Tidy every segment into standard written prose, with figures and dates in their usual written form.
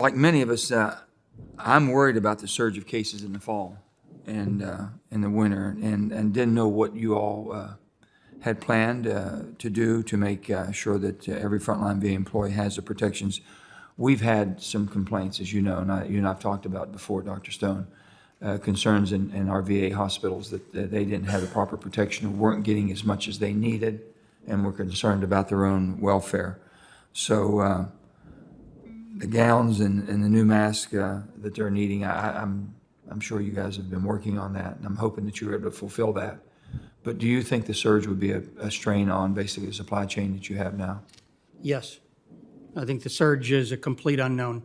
Like many of us, I'm worried about the surge of cases in the fall and in the winter, and didn't know what you all had planned to do to make sure that every frontline VA employee has the protections. We've had some complaints, as you know, and you and I've talked about before, Dr. Stone, concerns in our VA hospitals that they didn't have the proper protection or weren't getting as much as they needed, and were concerned about their own welfare. So the gowns and the new mask that they're needing, I'm sure you guys have been working on that, and I'm hoping that you're able to fulfill that. But do you think the surge would be a strain on basically the supply chain that you have now? Yes. I think the surge is a complete unknown.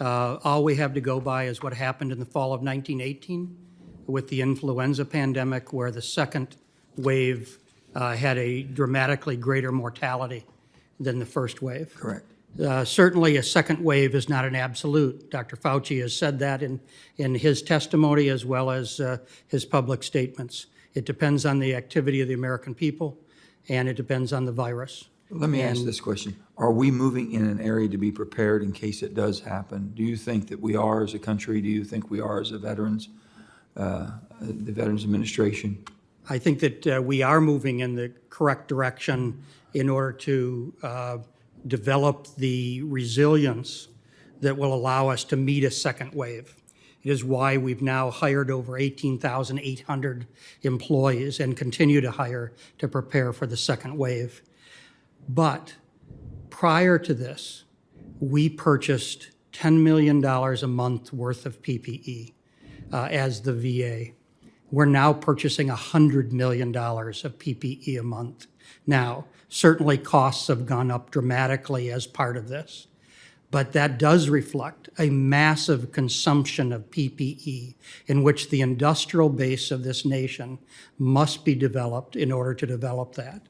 All we have to go by is what happened in the fall of 1918 with the influenza pandemic, where the second wave had a dramatically greater mortality than the first wave. Correct. Certainly, a second wave is not an absolute. Dr. Fauci has said that in his testimony as well as his public statements. It depends on the activity of the American people, and it depends on the virus. Let me ask this question. Are we moving in an area to be prepared in case it does happen? Do you think that we are as a country? Do you think we are as a the Veterans Administration? I think that we are moving in the correct direction in order to develop the resilience that will allow us to meet a second wave. It is why we've now hired over 18,800 employees and continue to hire to prepare for the second wave. But prior to this, we purchased $10 million a month worth of PPE as the VA. We're now purchasing $100 million of PPE a month. Now, certainly costs have gone up dramatically as part of this, but that does reflect a massive consumption of PPE in which the industrial base of this nation must be developed in order to develop that.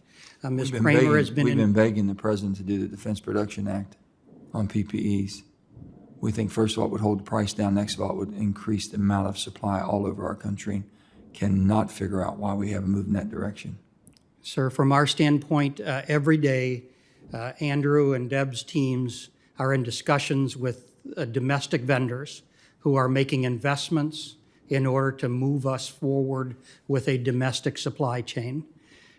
Ms. Kramer has been We've been begging the President to do the Defense Production Act on PPEs. We think, first of all, it would hold the price down. Next of all, it would increase the amount of supply all over our country. Cannot figure out why we haven't moved in that direction. Sir, from our standpoint, every day, Andrew and Deb's teams are in discussions with domestic vendors who are making investments in order to move us forward with a domestic supply chain.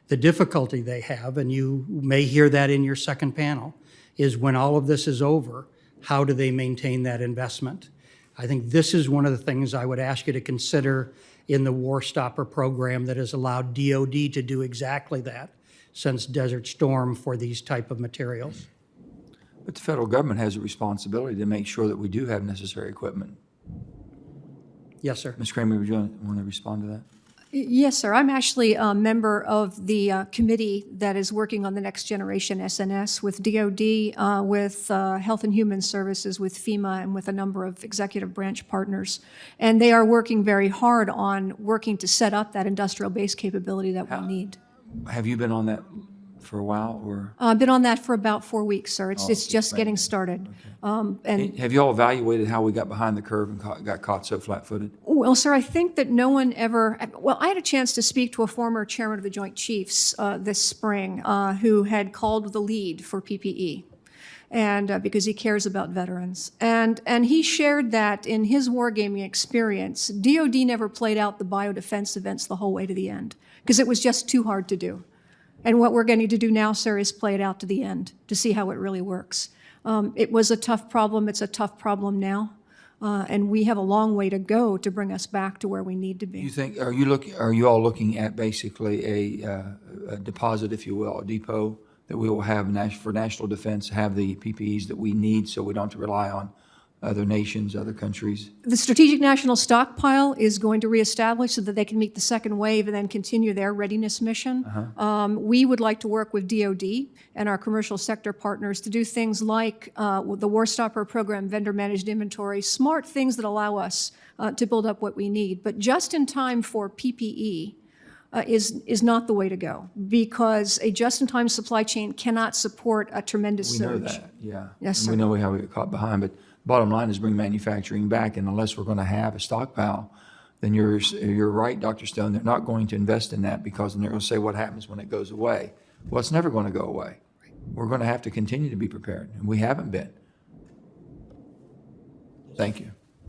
The difficulty they have, and you may hear that in your second panel, is when all of this is over, how do they maintain that investment? I think this is one of the things I would ask you to consider in the War Stopper program that has allowed DOD to do exactly that since Desert Storm for these type of materials. But the federal government has a responsibility to make sure that we do have necessary equipment. Yes, sir. Ms. Kramer, would you want to respond to that? Yes, sir. I'm actually a member of the committee that is working on the next generation SNS with DOD, with Health and Human Services, with FEMA, and with a number of executive branch partners. And they are working very hard on working to set up that industrial base capability that we need. Have you been on that for a while, or? I've been on that for about 4 weeks, sir. It's just getting started. Okay. And have you all evaluated how we got behind the curve and got caught so flat-footed? well, sir, I think that no one ever, well, I had a chance to speak to a former chairman of the Joint Chiefs this spring who had called the lead for PPE. And because he cares about veterans. And he shared that in his wargaming experience, DOD never played out the biodefense events the whole way to the end because it was just too hard to do. And what we're going to do now, sir, is play it out to the end to see how it really works. It was a tough problem. It's a tough problem now. And we have a long way to go to bring us back to where we need to be. You think, are you all looking at basically a deposit, if you will, a depot that we will have for national defense, have the PPEs that we need so we don't have to rely on other nations, other countries? The Strategic National Stockpile is going to reestablish so that they can meet the second wave and then continue their readiness mission. We would like to work with DOD and our commercial sector partners to do things like the War Stopper program, vendor managed inventory, smart things that allow us to build up what we need. But just in time for PPE is not the way to go because a just-in-time supply chain cannot support a tremendous surge. We know that, yeah. Yes, and sir. we know how we get caught behind, but bottom line is bring manufacturing back, and unless we're going to have a stockpile, then you're right, Dr. Stone, they're not going to invest in that because then they're going to say what happens when it goes away. Well, it's never going to go away. We're going to have to continue to be prepared, and we haven't been. Thank you.